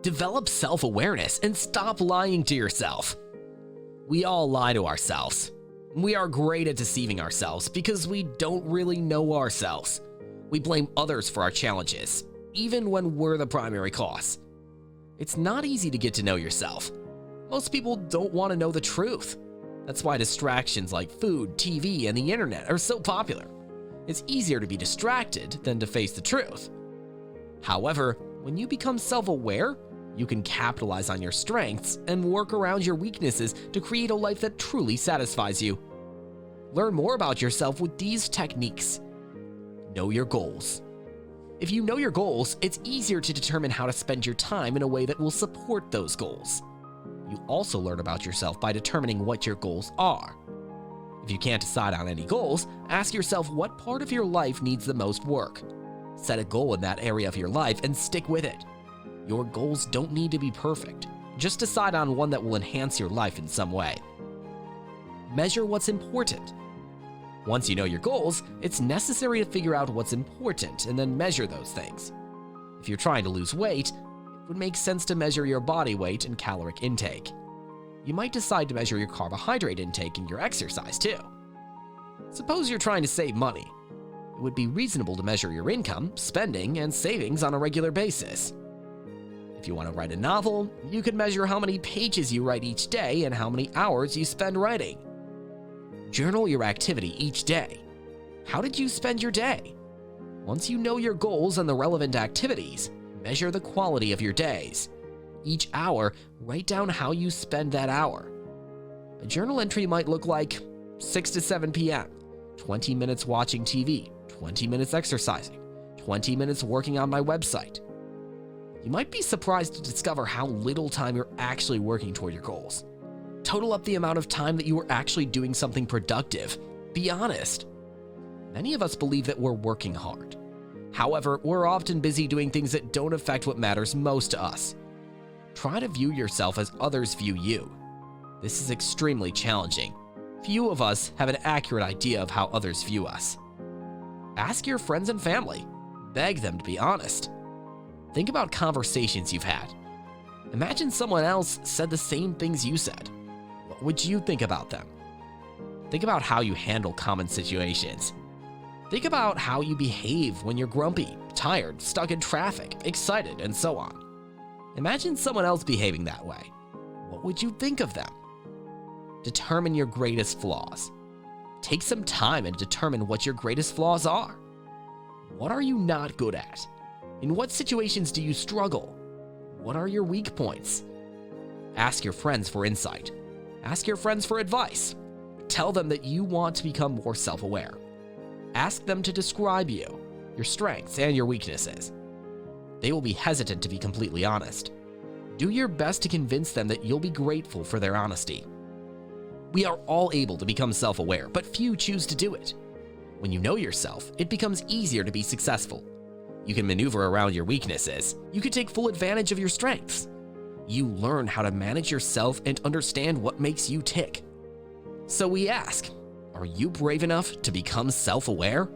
Develop self-awareness and stop lying to yourself. We all lie to ourselves. We are great at deceiving ourselves because we don't really know ourselves. We blame others for our challenges, even when we're the primary cause. It's not easy to get to know yourself. Most people don't want to know the truth. That's why distractions like food, TV, and the internet are so popular. It's easier to be distracted than to face the truth. However, when you become self-aware, you can capitalize on your strengths and work around your weaknesses to create a life that truly satisfies you. Learn more about yourself with these techniques. Know your goals. If you know your goals, it's easier to determine how to spend your time in a way that will support those goals. You also learn about yourself by determining what your goals are. If you can't decide on any goals, ask yourself what part of your life needs the most work. Set a goal in that area of your life and stick with it. Your goals don't need to be perfect. Just decide on one that will enhance your life in some way. Measure what's important. Once you know your goals, it's necessary to figure out what's important and then measure those things. If you're trying to lose weight, it would make sense to measure your body weight and caloric intake. You might decide to measure your carbohydrate intake and your exercise too. Suppose you're trying to save money. It would be reasonable to measure your income, spending, and savings on a regular basis. If you want to write a novel, you could measure how many pages you write each day and how many hours you spend writing. Journal your activity each day. How did you spend your day? Once you know your goals and the relevant activities, measure the quality of your days. Each hour, write down how you spend that hour. A journal entry might look like 6 to 7 p.m., 20 minutes watching TV, 20 minutes exercising, 20 minutes working on my website. You might be surprised to discover how little time you're actually working toward your goals. Total up the amount of time that you are actually doing something productive. Be honest. Many of us believe that we're working hard. However, we're often busy doing things that don't affect what matters most to us. Try to view yourself as others view you. This is extremely challenging. Few of us have an accurate idea of how others view us. Ask your friends and family. Beg them to be honest. Think about conversations you've had. Imagine someone else said the same things you said. What would you think about them? Think about how you handle common situations. Think about how you behave when you're grumpy, tired, stuck in traffic, excited, and so on. Imagine someone else behaving that way. What would you think of them? Determine your greatest flaws. Take some time and determine what your greatest flaws are. What are you not good at? In what situations do you struggle? What are your weak points? Ask your friends for insight. Ask your friends for advice. Tell them that you want to become more self-aware. Ask them to describe you, your strengths, and your weaknesses. They will be hesitant to be completely honest. Do your best to convince them that you'll be grateful for their honesty. We are all able to become self-aware, but few choose to do it. When you know yourself, it becomes easier to be successful. You can maneuver around your weaknesses. You can take full advantage of your strengths. You learn how to manage yourself and understand what makes you tick. So we ask, are you brave enough to become self-aware?